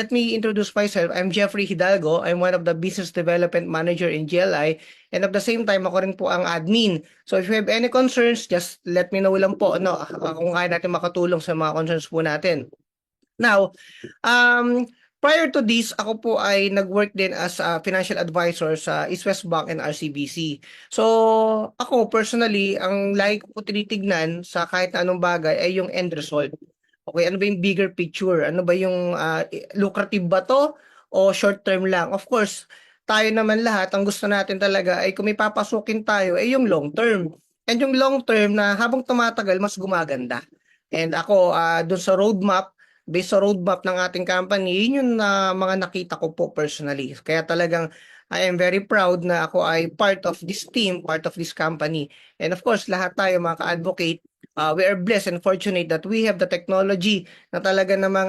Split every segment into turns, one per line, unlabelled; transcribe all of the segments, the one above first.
Let me introduce myself. I'm Jeffrey Hidalgo. I'm one of the business development manager in GLI, and at the same time ako rin po ang admin. So if you have any concerns, just let me know lang po kung kaya natin makatulong sa mga concerns po natin. Now, prior to this, ako po ay nag-work din as a financial advisor sa East West Bank and RCBC. So, ako personally, ang lagi ko po tinitignan sa kahit na anong bagay ay yung end result. Okay, ano ba yung bigger picture? Ano ba yung lucrative ba to o short term lang? Of course, tayo naman lahat, ang gusto natin talaga ay kung may papasukin tayo ay yung long term. And yung long term na habang tumatagal, mas gumaganda. And ako, dun sa roadmap, based sa roadmap ng ating company, yun yung mga nakita ko po personally. Kaya talagang I am very proud na ako ay part of this team, part of this company. And of course, lahat tayo mga ka-advocate, we are blessed and fortunate that we have the technology na talaga namang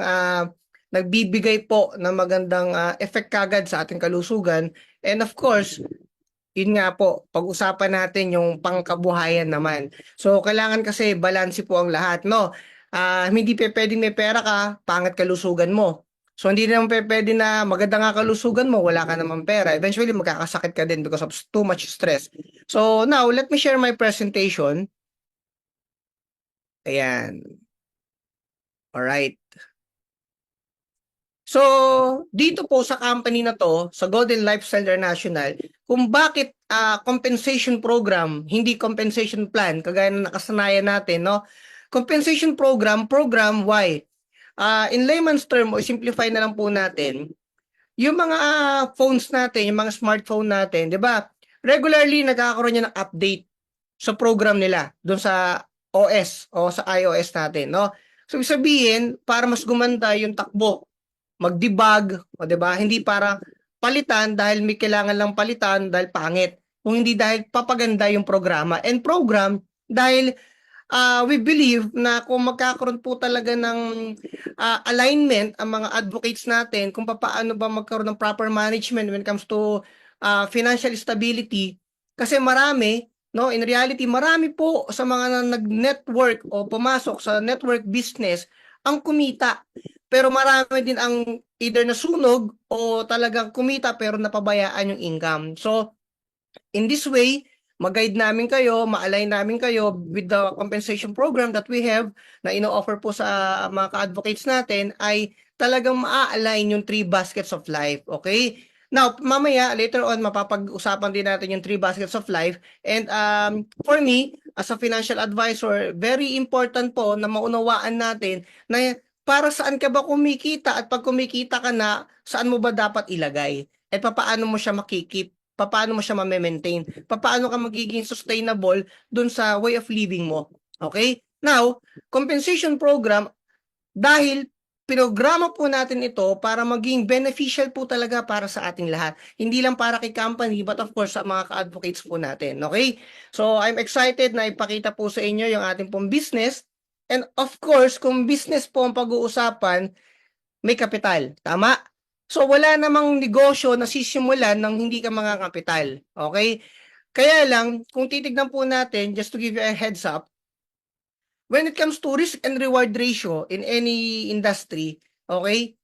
nagbibigay po ng magandang effect kagad sa ating kalusugan. And of course, yun nga po, pag-usapan natin yung pangkabuhayan naman. So, kailangan kasi balanse po ang lahat, no? Hindi pwedeng may pera ka, pangat kalusugan mo. So, hindi naman pwede na maganda nga kalusugan mo, wala ka naman pera. Eventually, magkakasakit ka din because of too much stress. So, now, let me share my presentation. Ayan. Alright. So, dito po sa company na to, sa Golden Lifestyle International, kung bakit compensation program, hindi compensation plan, kagaya na nakasanayan natin, no? Compensation program, why? In layman's term, o simplify na lang po natin, yung mga phones natin, yung mga smartphone natin, di ba? Regularly, nagkakaroon niya ng update sa program nila, doon sa OS o sa iOS natin, no? So, ibig sabihin, para mas gumanda yung takbo mag-debug, o 'di ba? Hindi para palitan dahil may kailangan lang palitan dahil pangit. Kung hindi dahil papaganda yung programa. And program dahil we believe na kung magkakaroon po talaga ng alignment ang mga advocates natin kung paano ba magkaroon ng proper management when it comes to financial stability kasi marami no in reality marami po sa mga nag-network o pumasok sa network business ang kumita pero marami din ang either nasunog o talagang kumita pero napabayaan yung income. So in this way, mag-guide namin kayo, ma-align namin kayo with the compensation program that we have na ino-offer po sa mga ka-advocates natin ay talagang ma-align yung 3 baskets of life. Okay? Now, mamaya, later on, mapapag-usapan din natin yung 3 baskets of life. And for me, as a financial advisor, very important po na maunawaan natin na para saan ka ba kumikita at pag kumikita ka na, saan mo ba dapat ilagay? At paano mo siya makikip? Paano mo siya ma-maintain? Paano ka magiging sustainable dun sa way of living mo? Okay? Now, compensation program, dahil pinograma po natin ito para maging beneficial po talaga para sa ating lahat. Hindi lang para kay company, but of course sa mga ka-advocates po natin. Okay? So, I'm excited na ipakita po sa inyo yung ating pong business. And of course, kung business po ang pag-uusapan, may kapital. Tama? So, wala namang negosyo na sisimulan ng hindi ka mga kapital. Okay? Kaya lang, kung titignan po natin, just to give you a heads up, when it comes to risk and reward ratio in any industry, okay?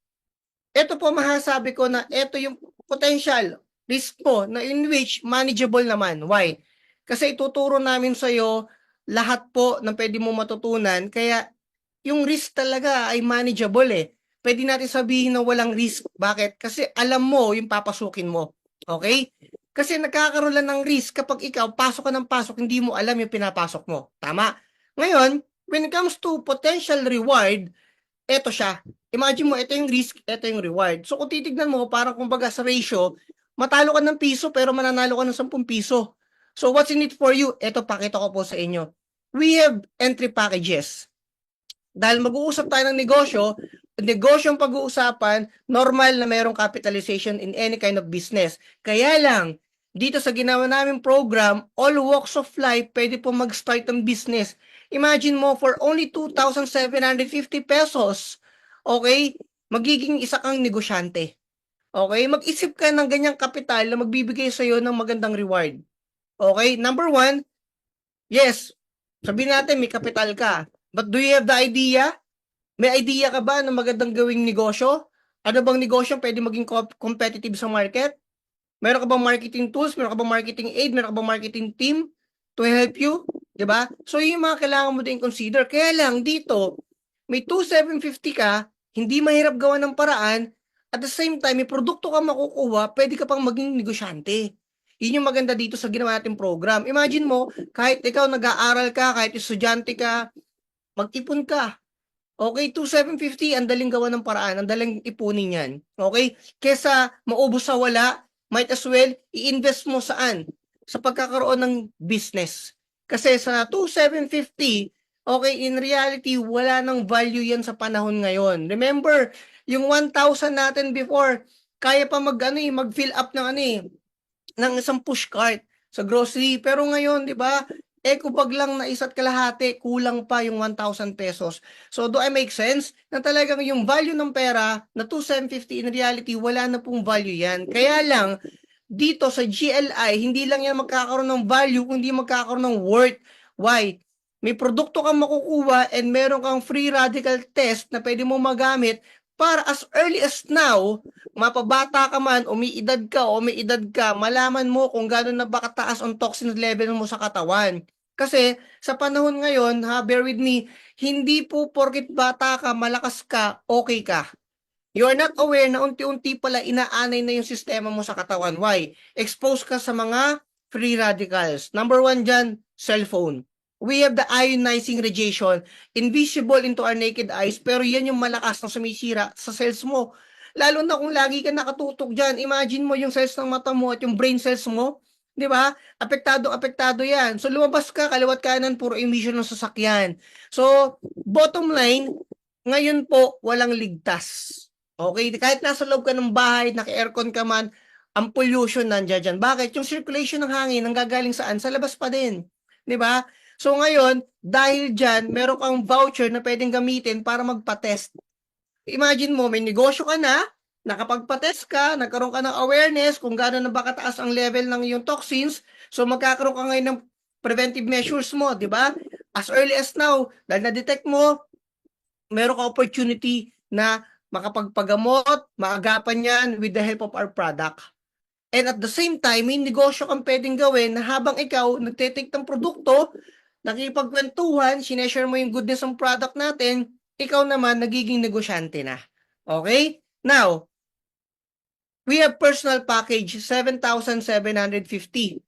Ito po masasabi ko na ito yung potential risk po na in which manageable naman. Why? Kasi ituturo namin sa iyo lahat po ng pwede mo matutunan. Kaya yung risk talaga ay manageable eh. Pwede natin sabihin na walang risk. Bakit? Kasi alam mo yung papasukin mo. Okay? Kasi nagkakaroon lang ng risk kapag ikaw pasok ka ng pasok, hindi mo alam yung pinapasok mo. Tama? Ngayon, when it comes to potential reward, eto siya. Imagine mo, ito yung risk, ito yung reward. So kung titignan mo, parang kumbaga sa ratio, matalo ka ng piso pero mananalo ka ng 10 piso. So what's in it for you? Ito, pakita ko po sa inyo. We have entry packages. Dahil mag-uusap tayo ng negosyo ang pag-uusapan, normal na mayroong capitalization in any kind of business. Kaya lang, dito sa ginawa namin program, all walks of life, pwede po mag-start ng business. Imagine mo, for only 2,750 pesos, okay, magiging isa kang negosyante. Okay, mag-isip ka ng ganyang kapital na magbibigay sa iyo ng magandang reward. Okay, number one, yes, sabihin natin may kapital ka. But do you have the idea? May idea ka ba ng magandang gawing negosyo? Ano bang negosyo pwede maging competitive sa market? Meron ka bang marketing tools? Meron ka bang marketing aid? Meron ka bang marketing team to help you? 'Di ba? So, yung mga kailangan mo din consider. Kaya lang, dito, may 2,750 ka, hindi mahirap gawa ng paraan, at the same time, may produkto ka makukuha, pwede ka pang maging negosyante. Yun yung maganda dito sa ginawa nating program. Imagine mo, kahit ikaw nag-aaral ka, kahit estudyante ka, mag-ipon ka. Okay, 2,750, ang daling gawa ng paraan, ang daling ipunin yan. Okay? Kesa maubos sa wala, might as well, i-invest mo saan? Sa pagkakaroon ng business. Kasi sa 2,750, okay, in reality, wala nang value yan sa panahon ngayon. Remember, yung 1,000 natin before, kaya pa mag-fill up ng isang push cart sa grocery. Pero ngayon, di ba, eco bag lang na isa't kalahati, kulang pa yung 1,000 pesos. So, do I make sense na talagang yung value ng pera na 2,750 in reality, wala na pong value yan. Kaya lang, dito sa GLI, hindi lang yan magkakaroon ng value, kundi magkakaroon ng worth. Why? May produkto kang makukuha and meron kang free radical test na pwede mo magamit para as early as now, mapabata ka man, umiidad ka o may edad ka, malaman mo kung gano'n na ba kataas ang toxin level mo sa katawan. Kasi sa panahon ngayon, bear with me, hindi po porkit bata ka, malakas ka, okay ka. You are not aware na unti-unti pala inaanay na yung sistema mo sa katawan. Why? Expose ka sa mga free radicals. Number one dyan, cellphone. We have the ionizing radiation, invisible into our naked eyes, pero yan yung malakas na sumisira sa cells mo. Lalo na kung lagi ka nakatutok dyan, imagine mo yung cells ng mata mo at yung brain cells mo, di ba? Apektado yan. So lumabas ka, kaliwat kanan, puro emission ng sasakyan. So, bottom line, ngayon po, walang ligtas. Okay, kahit nasa loob ka ng bahay, naka-aircon ka man, ang pollution nandiyan dyan. Bakit? Yung circulation ng hangin, nanggagaling saan? Sa labas pa din. 'Di ba? So ngayon, dahil dyan, meron kang voucher na pwedeng gamitin para magpa-test. Imagine mo, may negosyo ka na, nakapagpa-test ka, nagkaroon ka ng awareness kung gaano na ba kataas ang level ng iyong toxins, so magkakaroon ka ngayon ng preventive measures mo, di ba? As early as now, dahil na-detect mo, meron ka opportunity na makapagpagamot, maagapan yan with the help of our product. And at the same time, may negosyo kang pwedeng gawin na habang ikaw nagtitake ng produkto, nakipagkwentuhan, sineshare mo yung goodness ng product natin, ikaw naman nagiging negosyante na. Okay? Now, we have personal package 7,750.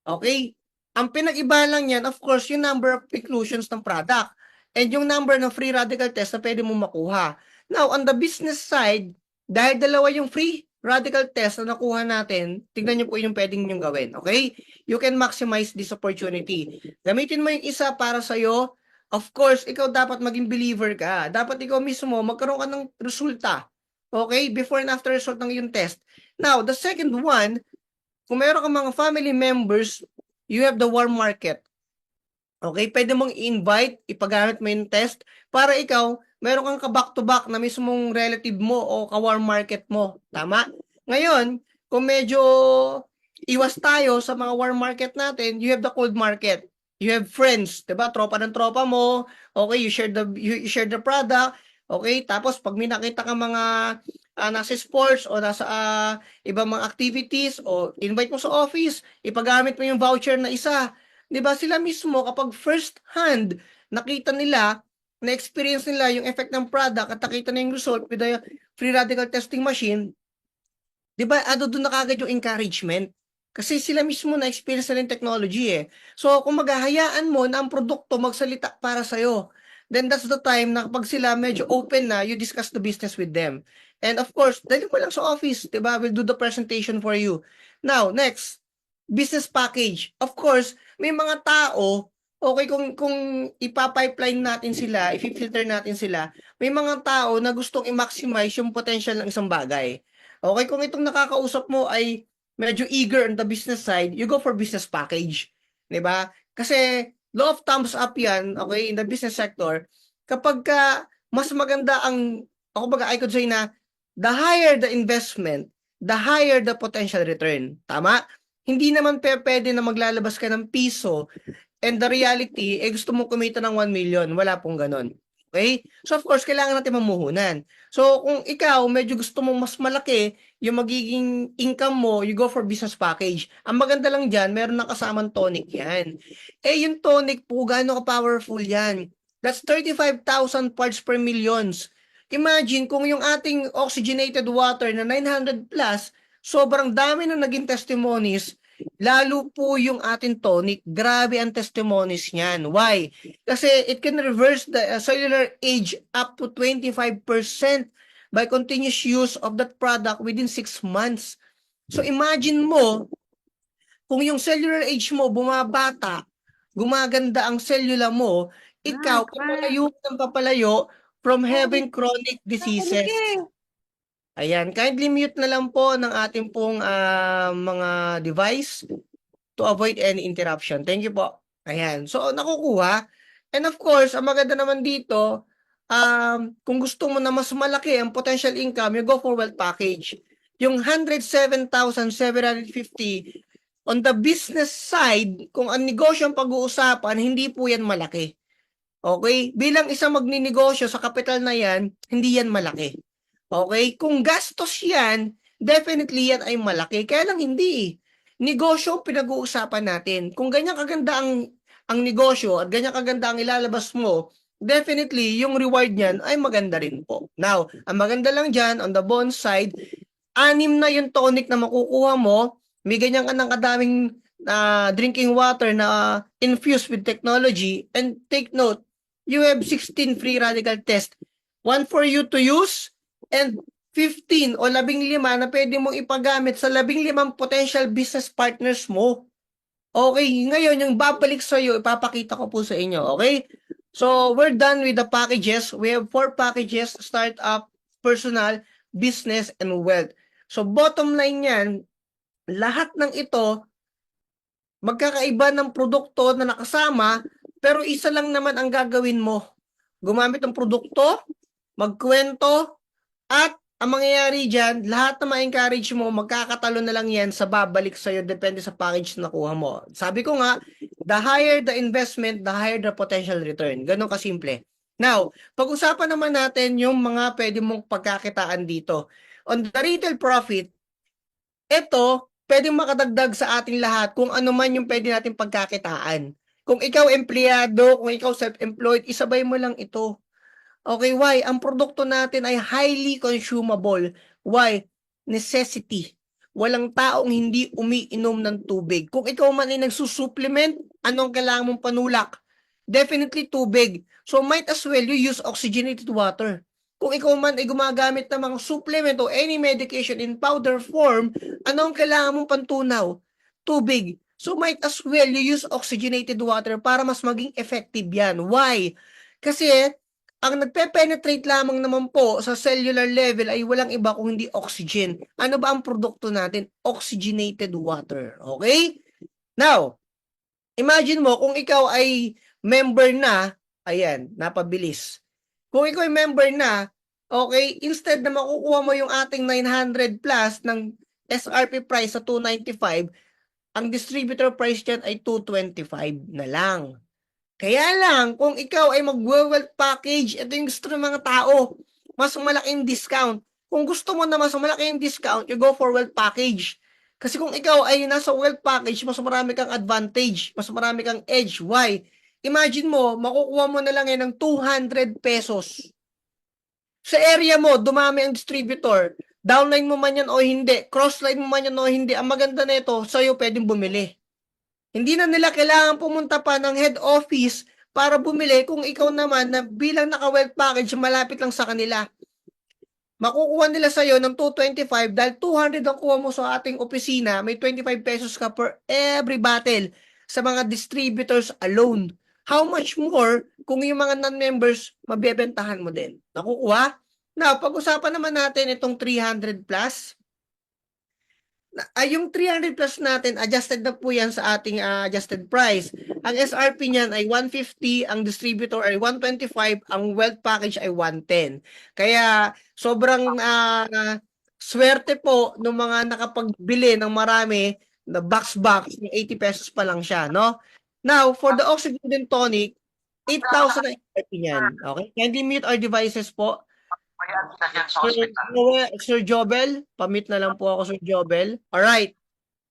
Okay? Ang pinag-iba lang yan, of course, yung number of inclusions ng product and yung number ng free radical test na pwede mo makuha. Now, on the business side, dahil dalawa yung free radical test na nakuha natin, tignan nyo po yung pwedeng nyo gawin. Okay? You can maximize this opportunity. Gamitin mo yung isa para sa'yo. Of course, ikaw dapat maging believer ka. Dapat ikaw mismo magkaroon ka ng resulta. Okay? Before and after result ng yung test. Now, the second one, kung meron ka mga family members, you have the warm market. Okay? Pwede mong i-invite, ipagamit mo yung test para ikaw, meron kang ka-back-to-back na mismong relative mo o ka-warm market mo. Tama? Ngayon, kung medyo iwas tayo sa mga warm market natin, you have the cold market. You have friends, 'di ba? Tropa ng tropa mo. Okay, you share the product. Okay? Tapos pag may nakita ka mga nasa sports o nasa ibang mga activities o invite mo sa office, ipagamit mo yung voucher na isa. 'Di ba? Sila mismo kapag first hand nakita nila, na-experience nila yung effect ng product at nakita na yung result with the free radical testing machine, 'di ba? Doon na kagad yung encouragement. Kasi sila mismo na-experience na yung technology eh. So, kung maghahayaan mo na ang produkto magsalita para sa'yo, then that's the time na kapag sila medyo open na, you discuss the business with them. And of course, dali mo lang sa office, diba? We'll do the presentation for you. Now, next, business package. Of course, may mga tao, okay, kung ipa-pipeline natin sila, i-filter natin sila, may mga tao na gustong i-maximize yung potential ng isang bagay. Okay, kung itong nakakausap mo ay medyo eager on the business side, you go for business package. 'Di ba? Kasi law of thumbs up yan, okay, in the business sector, kapag ka mas maganda ang, ako baga, I could say na, the higher the investment, the higher the potential return. Tama? Hindi naman pwede na maglalabas ka ng piso and the reality, gusto mo kumita ng 1 million. Wala pong ganon. Okay? So of course, kailangan natin mamuhunan. So kung ikaw medyo gusto mong mas malaki yung magiging income mo, you go for business package. Ang maganda lang dyan, meron na kasamang tonic yan. Eh yung tonic po, gaano ka-powerful yan? That's 35,000 parts per millions. Imagine kung yung ating oxygenated water na 900 plus, sobrang dami na naging testimonies, lalo po yung ating tonic, grabe ang testimonies niyan. Why? Kasi it can reverse the cellular age up to 25% by continuous use of that product within 6 months. So imagine mo, kung yung cellular age mo bumabata, gumaganda ang cellula mo, ikaw papalayo ng papalayo from having chronic diseases. Ayan, kindly mute na lang po ng ating pong mga device to avoid any interruption. Thank you po. Ayan, so nakukuha. And of course, ang maganda naman dito, kung gusto mo na mas malaki ang potential income, you go for wealth package. Yung 107,750 on the business side, kung ang negosyo ang pag-uusapan, hindi po yan malaki. Okay? Bilang isang magninegosyo sa kapital na yan, hindi yan malaki. Okay? Kung gastos yan, definitely yan ay malaki. Kaya lang hindi. Negosyo pinag-uusapan natin. Kung ganyan kaganda ang negosyo at ganyan kaganda ang ilalabas mo, definitely yung reward niyan ay maganda rin po. Now, ang maganda lang dyan, on the bond side, 6 na yung tonic na makukuha mo, may ganyan ka ng kadaming drinking water na infused with technology, and take note, you have 16 free radical tests. One for you to use, and 15 o 15 na pwede mong ipagamit sa 15 potential business partners mo. Okay, ngayon yung babalik sa iyo, ipapakita ko po sa inyo, okay? So, we're done with the packages. We have 4 packages: startup, personal, business, and wealth. So, bottom line yan, lahat ng ito, magkakaiba ng produkto na nakasama, pero isa lang naman ang gagawin mo. Gumamit ng produkto, magkwento, at ang mangyayari dyan, lahat na ma-encourage mo, magkakatalo na lang yan sa babalik sa'yo, depende sa package na nakuha mo. Sabi ko nga, the higher the investment, the higher the potential return. Ganun kasimple. Now, pag-usapan naman natin yung mga pwede mong pagkakitaan dito. On the retail profit, ito, pwedeng makadagdag sa ating lahat kung ano man yung pwede natin pagkakitaan. Kung ikaw empleyado, kung ikaw self-employed, isabay mo lang ito. Okay, why? Ang produkto natin ay highly consumable. Why? Necessity. Walang taong hindi umiinom ng tubig. Kung ikaw man ay nagsusupplement, anong kailangan mong panulak? Definitely tubig. So might as well you use oxygenated water. Kung ikaw man ay gumagamit ng mga supplement o any medication in powder form, anong kailangan mong pantunaw? Tubig. So might as well you use oxygenated water para mas maging effective yan. Why? Kasi ang nagpe-penetrate lamang naman po sa cellular level ay walang iba kung hindi oxygen. Ano ba ang produkto natin? Oxygenated water. Okay? Now, imagine mo kung ikaw ay member na, ayan, napabilis. Kung ikaw ay member na, okay, instead na makukuha mo yung ating 900 plus ng SRP price sa 295, ang distributor price dyan ay 225 na lang. Kaya lang, kung ikaw ay mag-wealth package, ito yung gusto ng mga tao, mas malaking discount. Kung gusto mo na mas malaking discount, you go for wealth package. Kasi kung ikaw ay nasa wealth package, mas marami kang advantage, mas marami kang edge. Why? Imagine mo, makukuha mo na lang yan ng 200 pesos. Sa area mo, dumami ang distributor. Downline mo man yan o hindi, crossline mo man yan o hindi, ang maganda na ito, sa'yo pwedeng bumili. Hindi na nila kailangan pumunta pa ng head office para bumili kung ikaw naman na bilang naka-wealth package, malapit lang sa kanila. Makukuha nila sa'yo ng 225 dahil 200 ang kuha mo sa ating opisina, may 25 pesos ka per every bottle sa mga distributors alone. How much more kung yung mga non-members, mabebentahan mo din. Nakukuha? Now, pag-usapan naman natin itong 300 plus. Yung 300 plus natin, adjusted na po yan sa ating adjusted price. Ang SRP niyan ay 150, ang distributor ay 125, ang wealth package ay 110. Kaya sobrang swerte po ng mga nakapagbili ng marami na box, yung 80 pesos pa lang siya, no? Now, for the oxygen tonic, 8,000 ang SRP niyan. Okay? Kindly mute our devices po. Sir Jobel, pamit na lang po ako, Sir Jobel. Alright.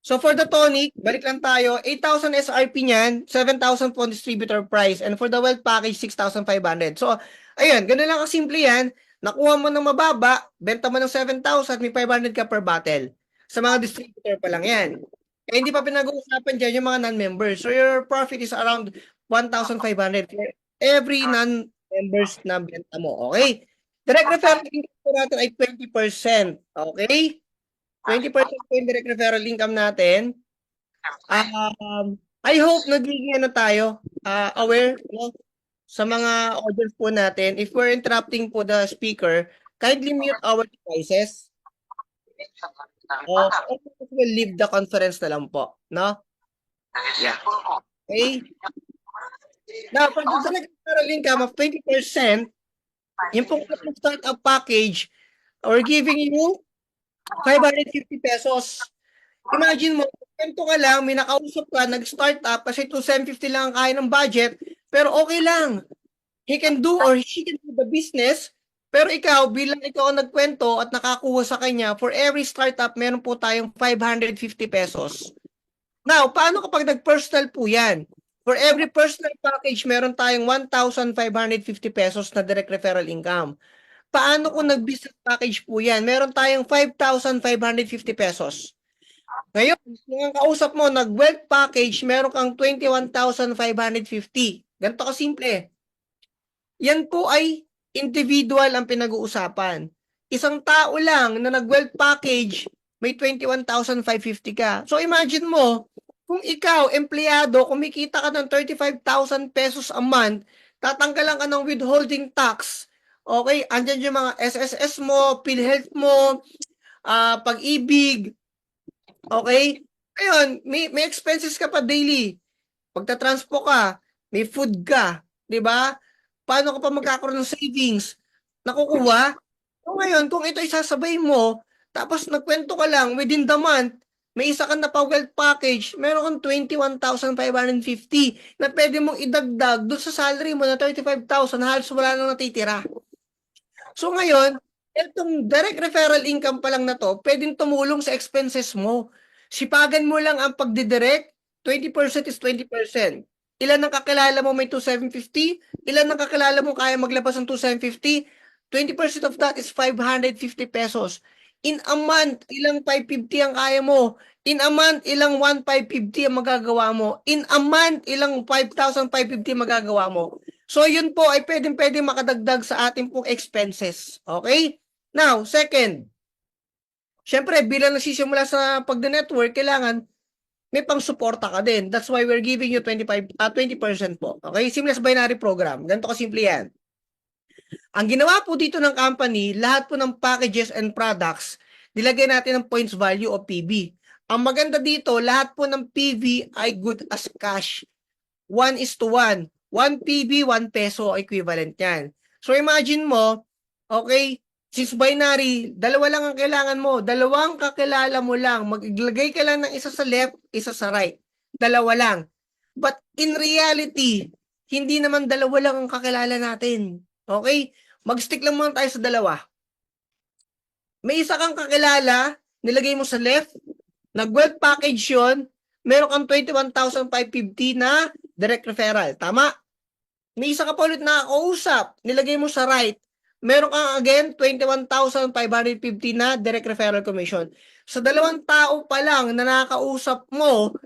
So for the tonic, balik lang tayo, 8,000 SRP niyan, 7,000 po distributor price, and for the wealth package, 6,500. So, ayun, ganun lang kasimple yan. Nakuha mo ng mababa, benta mo ng 7,000, may 500 ka per bottle. Sa mga distributor pa lang yan. Eh, hindi pa pinag-uusapan dyan yung mga non-members. So your profit is around 1,500 for every non-members na benta mo. Okay? Direct referral income po natin ay 20%. Okay? 20% po yung direct referral income natin. I hope nagiging tayo, aware, no, sa mga audience po natin. If we're interrupting po the speaker, kindly mute our devices. Or we'll leave the conference na lang po, no? Yeah. Okay? Now, for the direct referral income of 20%, yung pong startup package, we're giving you 550 pesos. Imagine mo, kwento ka lang, may nakausap ka, nag-start up kasi 2,750 lang ang kaya ng budget, pero okay lang. He can do or she can do the business, pero ikaw, bilang ikaw ang nagkwento at nakakuha sa kanya, for every startup, meron po tayong 550 pesos. Now, paano kapag nag-personal po yan? For every personal package, meron tayong 1,550 pesos na direct referral income. Paano kung nag-business package po yan? Meron tayong 5,550 pesos. Ngayon, kung ang kausap mo, nag-wealth package, meron kang 21,550. Ganito ka simple. Yan po ay individual ang pinag-uusapan. Isang tao lang na nag-wealth package, may 21,550 ka. So imagine mo, kung ikaw, empleyado, kumikita ka ng 35,000 pesos a month, tatanggalan ka ng withholding tax. Okay, andyan yung mga SSS mo, PhilHealth mo, Pag-ibig. Okay? Ayun, may expenses ka pa daily. Pagta-transpo ka, may food ka, 'di ba? Paano ka pa magkakaroon ng savings? Nakukuha? So ngayon, kung ito isasabay mo, tapos nagkwento ka lang within the month, may isa kang napa-wealth package, meron kang 21,550 na pwede mong idagdag doon sa salary mo na 35,000, halos wala nang natitira. So ngayon, itong direct referral income pa lang na to, pwedeng tumulong sa expenses mo. Sipagan mo lang ang pagdidirect, 20% is 20%. Ilan ang kakilala mo may 2,750? Ilan ang kakilala mo kaya maglabas ng 2,750? 20% of that is 550 pesos. In a month, ilang 550 ang kaya mo? In a month, ilang 1,550 ang magagawa mo? In a month, ilang 5,550 ang magagawa mo? So, yun po ay pwedeng makadagdag sa ating pong expenses. Okay? Now, second, syempre, bilang nagsisimula sa pagda-network, kailangan may pang-suporta ka din. That's why we're giving you 20% po. Okay? Seamless binary program. Ganito kasimple yan. Ang ginawa po dito ng company, lahat po ng packages and products, nilagay natin ng points value o PV. Ang maganda dito, lahat po ng PV ay good as cash. 1:1. 1 PV, 1 peso equivalent yan. So imagine mo, okay, since binary, dalawa lang ang kailangan mo. Dalawang kakilala mo lang. Maglagay ka lang ng isa sa left, isa sa right. Dalawa lang. But in reality, hindi naman dalawa lang ang kakilala natin. Okay? Mag-stick lang muna tayo sa dalawa. May isa kang kakilala, nilagay mo sa left, nag-wealth package yun, meron kang 21,550 na direct referral. Tama? May isa ka pa ulit na kausap, nilagay mo sa right, meron kang again 21,550 na direct referral commission. Sa dalawang tao pa lang na nakakausap mo,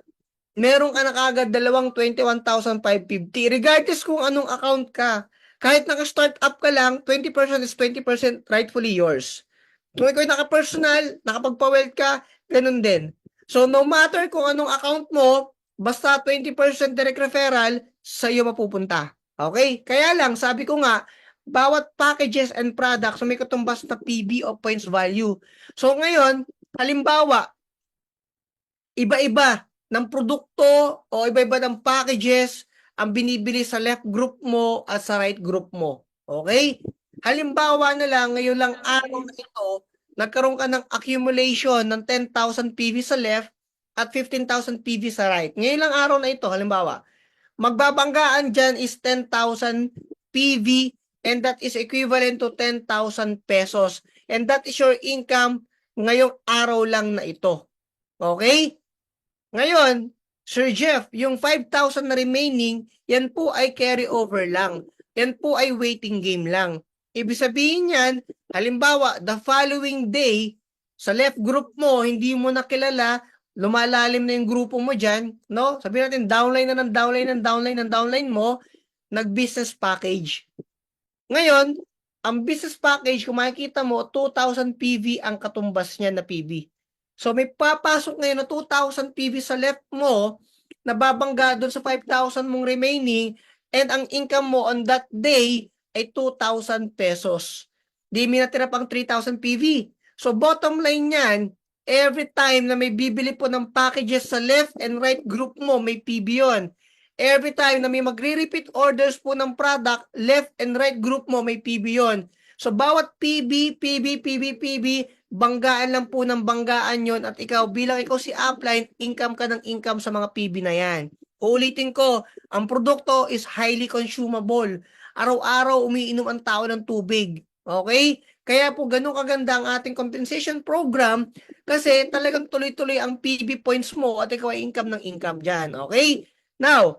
meron ka na kagad dalawang 21,550. Regardless kung anong account ka, kahit naka-start up ka lang, 20% is 20% rightfully yours. Kung ikaw naka-personal, nakapagpa-wealth ka, ganun din. So, no matter kung anong account mo, basta 20% direct referral, sa iyo mapupunta. Okay? Kaya lang, sabi ko nga, bawat packages and products may katumbas na PV o points value. So, ngayon, halimbawa, iba-iba ng produkto o iba-iba ng packages ang binibili sa left group mo at sa right group mo. Okay? Halimbawa na lang, ngayon lang araw na ito, nagkaroon ka ng accumulation ng 10,000 PV sa left at 15,000 PV sa right. Ngayon lang araw na ito, halimbawa, magbabanggaan dyan is 10,000 PV and that is equivalent to 10,000 pesos. And that is your income ngayong araw lang na ito. Okay? Ngayon, Sir Jeff, yung 5,000 na remaining, yan po ay carry over lang. Yan po ay waiting game lang. Ibig sabihin yan, halimbawa, the following day, sa left group mo, hindi mo nakilala, lumalalim na yung grupo mo dyan, no? Sabihin natin, downline na ng downline ng downline ng downline mo, nag-business package. Ngayon, ang business package, kung makikita mo, 2,000 PV ang katumbas niya na PV. So, may papasok ngayon na 2,000 PV sa left mo, nababangga doon sa 5,000 mong remaining, and ang income mo on that day ay 2,000 pesos. Di may natira pang 3,000 PV. So, bottom line yan, every time na may bibili po ng packages sa left and right group mo, may PV yun. Every time na may magre-repeat orders po ng product, left and right group mo, may PV yun. So, bawat PV, banggaan lang po ng banggaan yon at ikaw, bilang ikaw si upline, income ka ng income sa mga PV na yan. Uulitin ko, ang produkto is highly consumable. Araw-araw umiinom ang tao ng tubig. Okay? Kaya po ganun kaganda ang ating compensation program kasi talagang tuloy-tuloy ang PV points mo at ikaw ay income ng income dyan. Okay? Now,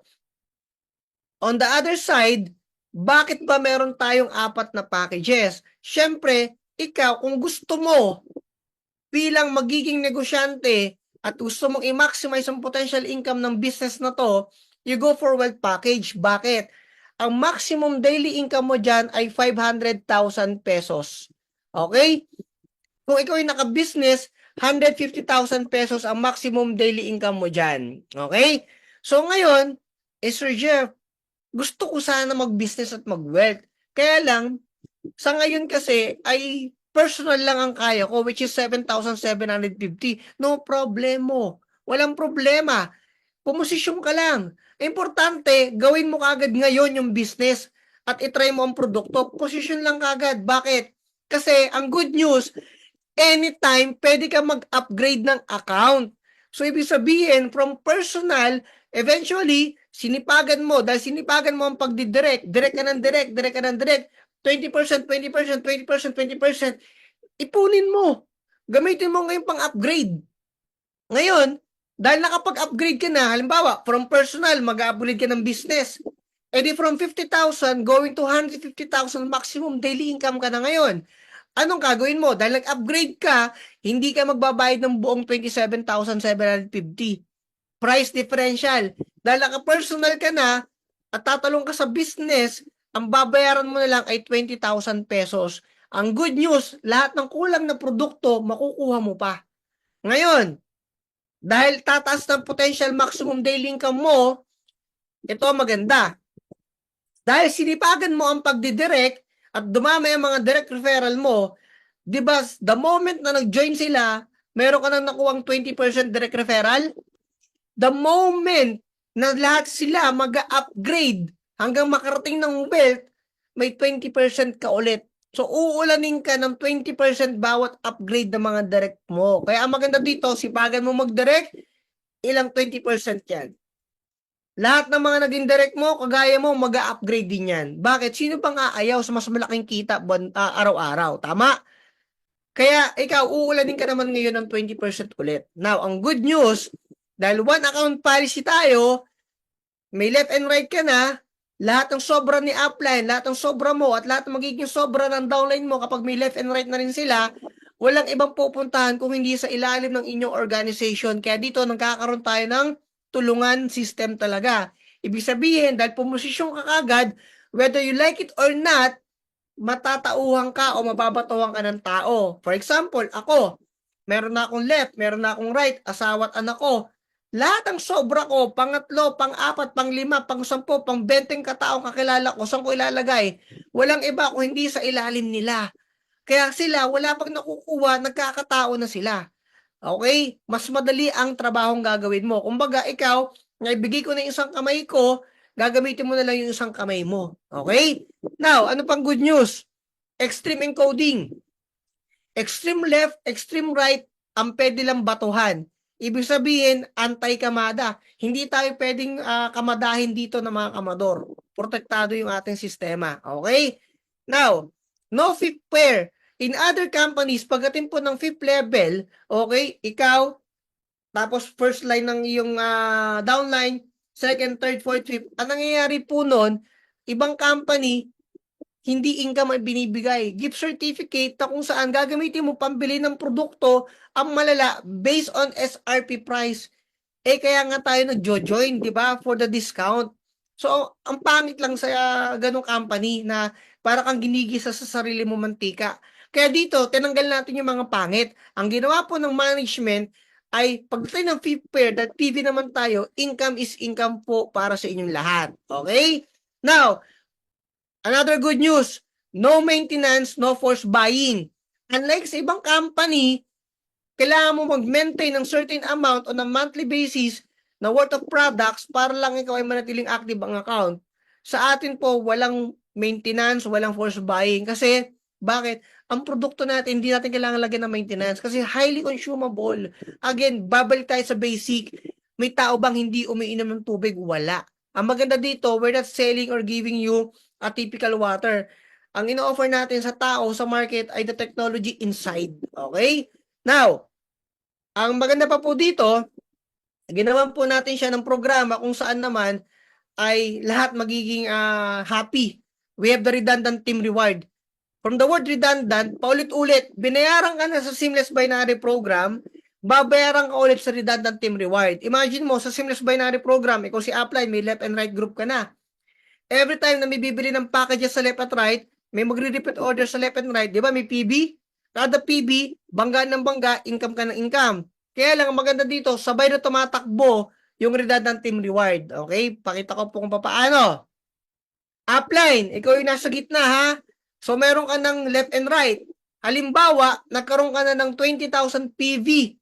on the other side, bakit ba meron tayong 4 na packages? Siyempre, ikaw, kung gusto mo bilang magiging negosyante at gusto mong i-maximize ang potential income ng business na to, you go for wealth package. Bakit? Ang maximum daily income mo dyan ay 500,000 pesos. Okay? Kung ikaw ay naka-business, 150,000 pesos ang maximum daily income mo dyan. Okay? So ngayon, Sir Jeff, gusto ko sana mag-business at mag-wealth. Kaya lang, sa ngayon kasi ay personal lang ang kaya ko, which is 7,750. No problemo. Walang problema. Pumosisyon ka lang. Importante, gawin mo kagad ngayon yung business at itry mo ang produkto. Posisyon lang kagad. Bakit? Kasi ang good news, anytime pwede ka mag-upgrade ng account. So, ibig sabihin, from personal, eventually, sinipagan mo. Dahil sinipagan mo ang pagdidirect. Direct ka ng direct, direct ka ng direct. 20%, 20%, 20%, 20%. Ipunin mo. Gamitin mo ngayon pang-upgrade. Ngayon, dahil nakapag-upgrade ka na, halimbawa, from personal, mag-upgrade ka ng business. E di from 50,000 going to 150,000 maximum daily income ka na ngayon. Anong gagawin mo? Dahil nag-upgrade ka, hindi ka magbabayad ng buong 27,750. Price differential. Dahil naka-personal ka na at tatalong ka sa business, ang babayaran mo na lang ay 20,000 pesos. Ang good news, lahat ng kulang na produkto, makukuha mo pa. Ngayon, dahil tataas ng potential maximum daily income mo, ito maganda. Dahil sinipagan mo ang pagdidirect at dumami ang mga direct referral mo, di ba, the moment na nag-join sila, meron ka nang nakuwang 20% direct referral. The moment na lahat sila mag-upgrade hanggang makarating ng wealth, may 20% ka ulit. So, uulanin ka ng 20% bawat upgrade ng mga direct mo. Kaya ang maganda dito, sipagan mo mag-direct, ilang 20% yan. Lahat ng mga naging direct mo, kagaya mo, mag-upgrade din yan. Bakit? Sino pang aayaw sa mas malaking kita araw-araw? Tama? Kaya ikaw, uulanin ka naman ngayon ng 20% ulit. Now, ang good news, dahil one account policy tayo, may left and right ka na, lahat ng sobra ni upline, lahat ng sobra mo, at lahat ng magiging sobra ng downline mo kapag may left and right na rin sila, walang ibang pupuntahan kung hindi sa ilalim ng inyong organization. Kaya dito, nagkakaroon tayo ng tulungan system talaga. Ibig sabihin, dahil pumosisyon ka kagad, whether you like it or not, matatauhan ka o mababatuhan ka ng tao. For example, ako, meron na akong left, meron na akong right, asawa at anak ko. Lahat ng sobra ko, pangatlo, pang-apat, pang-5, pang-10, pang-20 kataong kakilala ko, saan ko ilalagay? Walang iba kung hindi sa ilalim nila. Kaya sila, wala pang nakukuha, nagkakatao na sila. Okay? Mas madali ang trabahong gagawin mo. Kumbaga, ikaw, naibigay ko na yung isang kamay ko, gagamitin mo na lang yung isang kamay mo. Okay? Now, ano pang good news? Extreme encoding. Extreme left, extreme right, ang pwede lang batuhan. Ibig sabihin, anti-kamada. Hindi tayo pwedeng kamadahin dito ng mga kamador. Protektado yung ating sistema. Okay? Now, no fifth pair. In other companies, pagdating po ng fifth level, okay, ikaw, tapos first line ng iyong downline, second, third, fourth, fifth. Ang nangyayari po nun, ibang company, hindi income ang binibigay. Gift certificate na kung saan gagamitin mo pambili ng produkto, ang malala, based on SRP price. Kaya nga tayo nag-join, di ba? For the discount. So, ang pangit lang sa ganong company na para kang ginigisa sa sarili mo mantika. Kaya dito, tinanggal natin yung mga pangit. Ang ginawa po ng management ay pagdating ng fifth pair, that PV naman tayo, income is income po para sa inyong lahat. Okay? Now, another good news, no maintenance, no forced buying. Unlike sa ibang company, kailangan mo mag-maintain ng certain amount on a monthly basis na worth of products para lang ikaw ay manatiling active ang account. Sa atin po, walang maintenance, walang forced buying. Kasi, bakit? Ang produkto natin, hindi natin kailangan lagyan ng maintenance kasi highly consumable. Again, babalik tayo sa basic. May tao bang hindi umiinom ng tubig? Wala. Ang maganda dito, we're not selling or giving you a typical water. Ang ino-offer natin sa tao, sa market, ay the technology inside. Okay? Now, ang maganda pa po dito, ginawan po natin siya ng programa kung saan naman ay lahat magiging happy. We have the redundant team reward. From the word redundant, paulit-ulit, binayaran ka na sa Seamless Binary Program, babayaran ka ulit sa redundant team reward. Imagine mo, sa Seamless Binary Program, ikaw si upline, may left and right group ka na. Every time na may bibili ng packages sa left at right, may magre-repeat order sa left and right, di ba? May PB. Kada PB, bangga ng bangga, income ka ng income. Kaya lang, ang maganda dito, sabay na tumatakbo yung redundant team reward. Okay? Pakita ko po kung paano. Upline, ikaw yung nasa gitna ha. So, meron ka ng left and right. Halimbawa, nagkaroon ka na ng 20,000 PV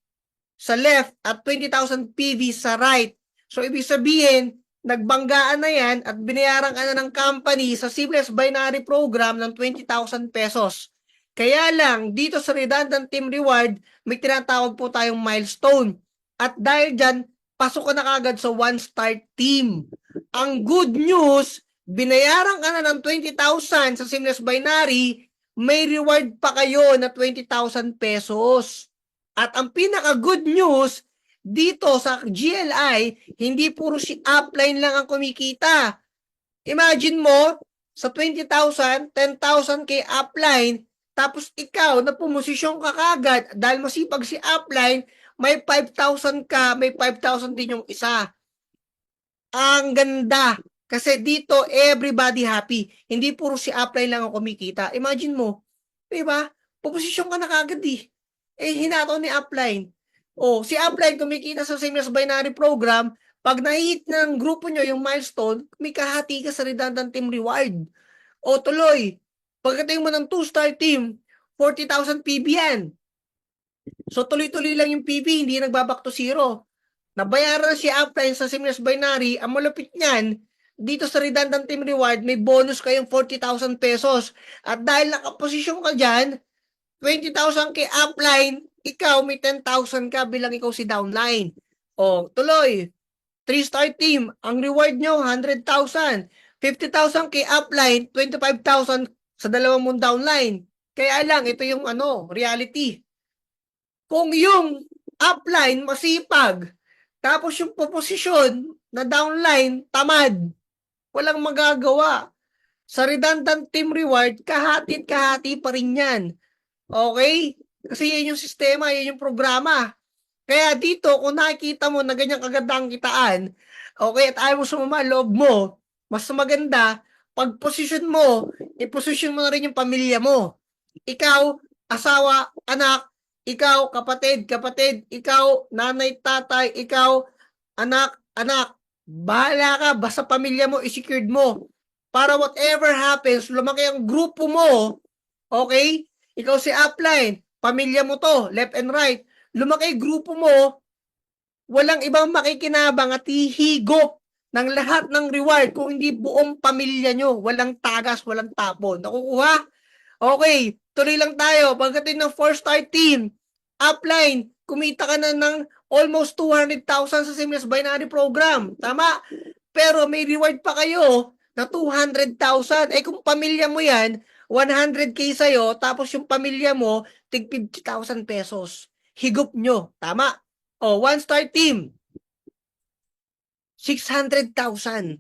sa left at 20,000 PV sa right. So, ibig sabihin, nagbanggaan na yan at binayaran ka na ng company sa Seamless Binary Program ng 20,000 pesos. Kaya lang, dito sa redundant team reward, may tinatawag po tayong milestone. At dahil dyan, pasok ka na kagad sa one-star team. Ang good news, binayaran ka na ng 20,000 sa Seamless Binary, may reward pa kayo na 20,000 pesos. At ang pinaka-good news, dito sa GLI, hindi puro si upline lang ang kumikita. Imagine mo, sa 20,000, 10,000 kay upline, tapos ikaw, na pumosisyon ka kagad, dahil masipag si upline, may 5,000 ka, may 5,000 din yung isa. Ang ganda. Kasi dito, everybody happy. Hindi puro si upline lang ang kumikita. Imagine mo, di ba? Puposisyon ka na kagad hinataw ni upline. Si upline kumikita sa Seamless Binary Program, pag na-hit ng grupo nyo yung milestone, may kahati ka sa redundant team reward. Tuloy, pagdating mo ng 2-star team, 40,000 PB yan. So, tuloy-tuloy lang yung PB, hindi nagbaback to zero. Nabayaran si upline sa Seamless Binary, ang malupit niyan, dito sa redundant team reward, may bonus kayong 40,000 pesos. At dahil nakaposisyon ka dyan, 20,000 kay upline, ikaw may 10,000 ka bilang ikaw si downline. Tuloy, 3-star team, ang reward nyo, 100,000. 50,000 kay upline, 25,000 sa dalawang mong downline. Kaya lang, ito yung reality. Kung yung upline masipag, tapos yung proposisyon na downline, tamad, walang magagawa. Sa redundant team reward, kahati-kahati pa rin yan. Okay? Kasi yan yung sistema, yan yung programa. Kaya dito, kung nakikita mo na ganyang kagandang kitaan, okay, at ayaw mo sumama loob mo, mas maganda, pag-position mo, i-position mo na rin yung pamilya mo. Ikaw, asawa, anak, ikaw, kapatid, ikaw, nanay, tatay, ikaw, anak, bahala ka, basta pamilya mo, i-secured mo. Para whatever happens, lumaki ang grupo mo, okay? Ikaw si upline, pamilya mo to, left and right. Lumaki grupo mo, walang ibang makikinabang at hihigop ng lahat ng reward kung hindi buong pamilya nyo. Walang tagas, walang tapon. Nakukuha? Okay, tuloy lang tayo. Pagdating ng 4-star team, upline, kumita ka na ng almost 200,000 sa Seamless Binary Program. Tama? Pero may reward pa kayo na 200,000. Eh kung pamilya mo yan, 100K sa'yo, tapos yung pamilya mo, tig 50,000 pesos. Higop nyo. Tama? O, one-star team, 600,000.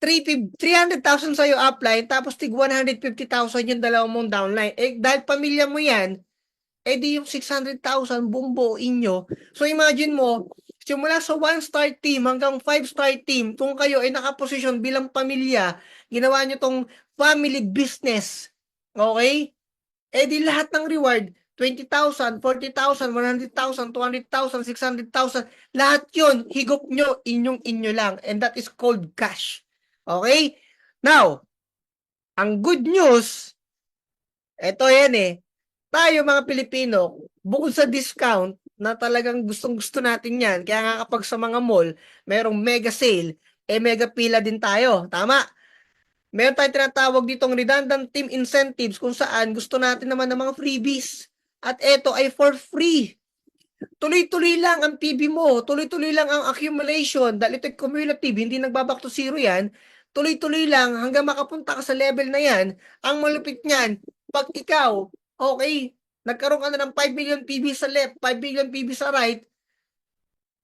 300,000 sa'yo upline, tapos tig 150,000 yung dalawang mong downline. Eh, dahil pamilya mo yan, eh di yung 600,000 bumbo inyo. So imagine mo, simula sa 1-star team hanggang 5-star team, kung kayo ay nakaposisyon bilang pamilya, ginawa nyo tong family business. Okay? Eh di lahat ng reward, 20,000, 40,000, 100,000, 200,000, 600,000, lahat yun, higop nyo, inyo lang. And that is called cash. Okay? Now, ang good news, eto yan eh, tayo mga Pilipino, bukod sa discount, na talagang gustong-gusto natin yan, kaya nga kapag sa mga mall, merong mega sale, eh mega pila din tayo. Tama? Meron tayong tinatawag ditong redundant team incentives kung saan gusto natin naman ng mga freebies. At eto ay for free. Tuloy-tuloy lang ang PB mo, tuloy-tuloy lang ang accumulation, dahil ito'y cumulative, hindi nagbaback to zero yan, tuloy-tuloy lang hanggang makapunta ka sa level na yan. Ang malupit niyan, pag ikaw, okay, nagkaroon ka na ng 5 million PB sa left, 5 million PB sa right,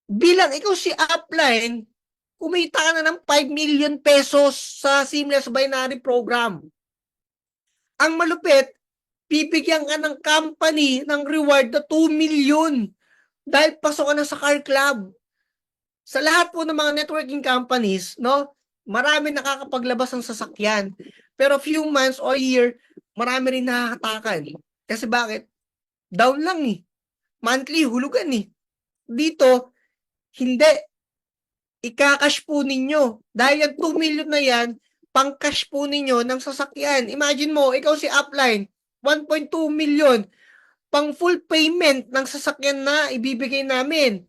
bilang ikaw si upline, kumita ka na ng 5 million pesos sa Seamless Binary Program. Ang malupit, bibigyan ka ng company ng reward na 2 million dahil pasok ka na sa car club. Sa lahat po ng mga networking companies, no, marami nakakapaglabas ng sasakyan. Pero few months or year, marami rin nakakatakan. Kasi bakit? Down lang eh. Monthly, hulugan eh. Dito, hindi. Ika-cash po ninyo. Dahil yung 2 million na yan, pang-cash po ninyo ng sasakyan. Imagine mo, ikaw si upline, 1.2 million, pang full payment ng sasakyan na ibibigay namin.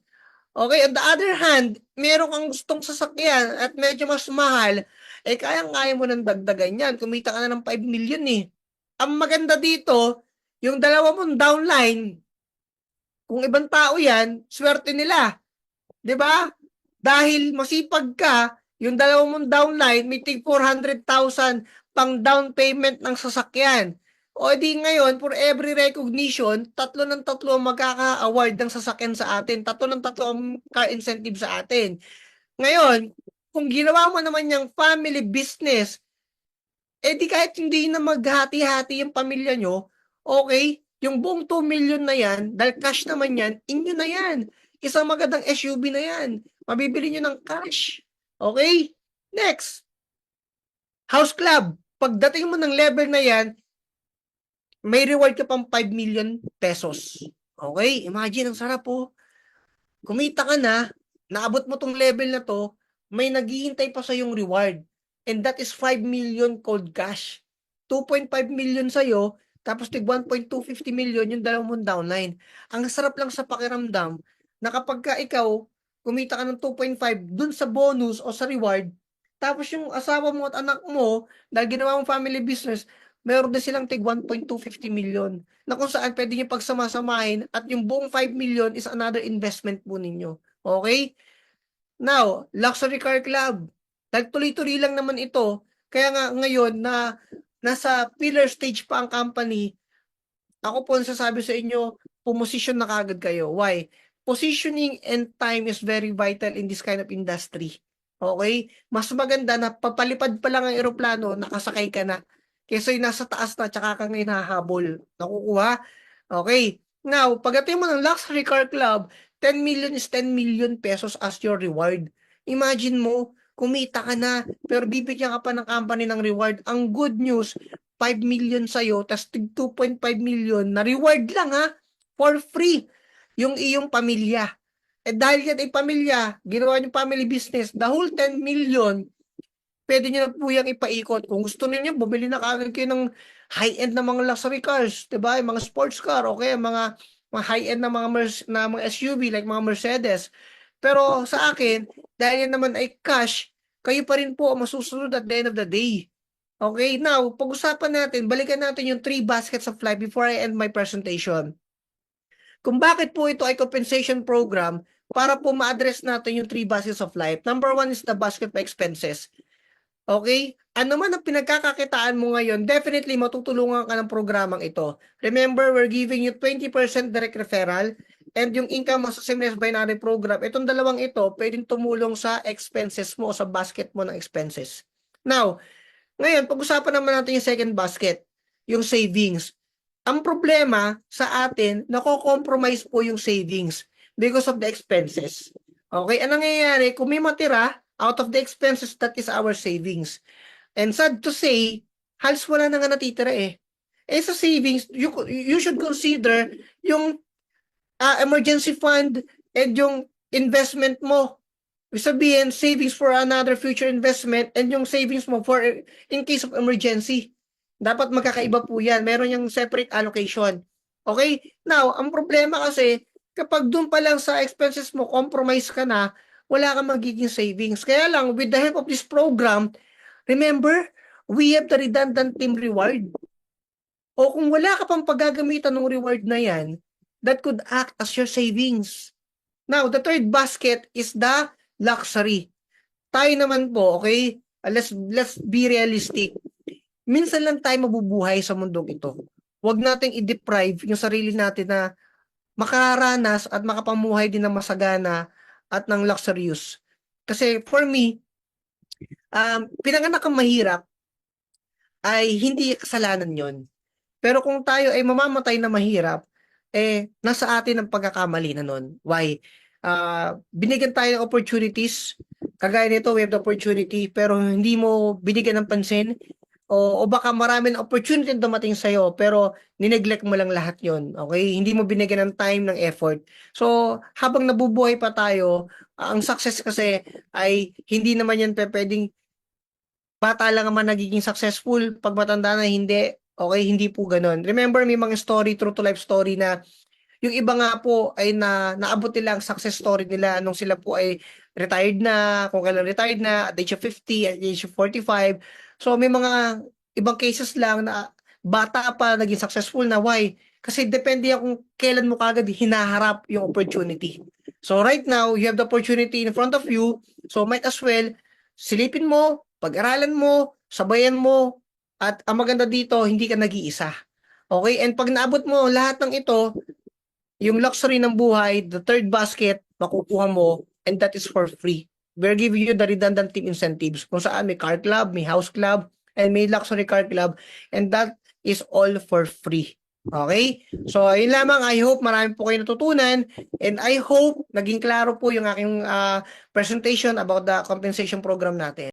Okay, on the other hand, meron kang gustong sasakyan at medyo mas mahal, eh kayang-kaya mo nang dagdagan yan. Kumita ka na ng 5 million eh. Ang maganda dito, yung dalawa mong downline, kung ibang tao yan, swerte nila. 'Di ba? Dahil masipag ka, yung dalawa mong downline, may tig 400,000 pang down payment ng sasakyan. O di ngayon, for every recognition, tatlo ng tatlo ang magkaka-award ng sasakyan sa atin. Tatlo ng tatlo ang car incentive sa atin. Ngayon, kung ginawa mo naman yung family business, eh di kahit hindi na maghati-hati yung pamilya nyo, okay, yung buong 2 million na yan, dahil cash naman yan, inyo na yan. Isang magandang SUV na yan. Mabibili nyo ng cash. Okay? Next. House club. Pagdating mo ng level na yan, may reward ka pang 5 million pesos. Okay? Imagine, ang sarap po. Kumita ka na, naabot mo tong level na to, may naghihintay pa sa yung reward. And that is 5 million cold cash. 2.5 million sa'yo, tapos tig 1.250 million yung dalawang mong downline. Ang sarap lang sa pakiramdam na kapag ka ikaw, kumita ka ng 2.5 dun sa bonus o sa reward, tapos yung asawa mo at anak mo, dahil ginawa mong family business, meron din silang tig 1.250 million na kung saan pwede nyo pagsamasamahin at yung buong 5 million is another investment po ninyo. Okay? Now, luxury car club. Nagtuloy-tuloy lang naman ito. Kaya nga ngayon na nasa pillar stage pa ang company, ako po nasasabi sa inyo, pumosisyon na kagad kayo. Why? Positioning and time is very vital in this kind of industry. Okay? Mas maganda na papalipad pa lang ang eroplano, nakasakay ka na. Kaysa yung nasa taas na, tsaka kang hinahabol. Nakukuha? Okay. Now, pagdating mo ng luxury car club, 10 million is 10 million pesos as your reward. Imagine mo, kumita ka na, pero bibigyan ka pa ng company ng reward. Ang good news, 5 million sa'yo, tas 2.5 million na reward lang ha, for free, yung iyong pamilya. Eh dahil yan ay pamilya, ginawa niyo family business, the whole 10 million, pwede niyo na po yung ipaikot. Kung gusto niyo, bumili na kagad kayo ng high-end na mga luxury cars, 'di ba? Yung mga sports car, okay, mga high-end na mga SUV like mga Mercedes. Pero sa akin, dahil yan naman ay cash, kayo pa rin po ang masusunod at the end of the day. Okay, now, pag-usapan natin, balikan natin yung 3 baskets of life before I end my presentation. Kung bakit po ito ay compensation program, para po ma-address natin yung 3 baskets of life. Number 1 is the basket of expenses. Okay? Ano man ang pinagkakakitaan mo ngayon, definitely matutulungan ka ng programang ito. Remember, we're giving you 20% direct referral and yung income mo sa Seamless Binary Program, itong dalawang ito, pwedeng tumulong sa expenses mo o sa basket mo ng expenses. Now, ngayon, pag-usapan naman natin yung second basket, yung savings. Ang problema sa atin, nako-compromise po yung savings because of the expenses. Okay, anong nangyayari? Kung may matira, out of the expenses, that is our savings. And sad to say, halos wala na nga natitira eh. Eh sa savings, you should consider yung emergency fund and yung investment mo. Ibig sabihin, savings for another future investment and yung savings mo for in case of emergency. Dapat magkakaiba po yan. Meron yung separate allocation. Okay? Now, ang problema kasi, kapag dun pa lang sa expenses mo, compromise ka na, wala kang magiging savings. Kaya lang, with the help of this program, remember, we have the redundant team reward. O kung wala ka pang paggagamitan ng reward na yan, that could act as your savings. Now, the third basket is the luxury. Tayo naman po, okay? Let's be realistic. Minsan lang tayo mabubuhay sa mundong ito. Huwag nating i-deprive yung sarili natin na makaranas at makapamuhay din ng masagana at ng luxurious. Kasi for me, pinanganak kang mahirap ay hindi kasalanan yon. Pero kung tayo ay mamamatay na mahirap, nasa atin ang pagkakamali na nun. Why? Binigyan tayo ng opportunities. Kagaya nito, we have the opportunity, pero hindi mo binigyan ng pansin. O baka marami ng opportunity dumating sa'yo, pero nineglect mo lang lahat yon. Okay? Hindi mo binigyan ng time, ng effort. So, habang nabubuhay pa tayo, ang success kasi ay hindi naman yan pwedeng bata lang naman nagiging successful, pag matanda na hindi. Okay, hindi po ganun. Remember, may mga story, true to life story na yung iba nga po ay naabot nila ang success story nila nung sila po ay retired na, kung kailan retired na, at the age of 50, at the age of 45. So may mga ibang cases lang na bata pa naging successful na. Why? Kasi depende yan kung kailan mo kagad hinaharap yung opportunity. So right now, you have the opportunity in front of you. So might as well, silipin mo, pag-aralan mo, sabayan mo, at ang maganda dito, hindi ka nag-iisa. Okay? And pag naabot mo lahat ng ito, yung luxury ng buhay, the third basket, makukuha mo, and that is for free. We're giving you the redundant team incentives kung saan may car club, may house club, and may luxury car club, and that is all for free. Okay? So, ayun lamang. I hope marami po kayo natutunan, and I hope naging klaro po yung aking presentation about the compensation program natin.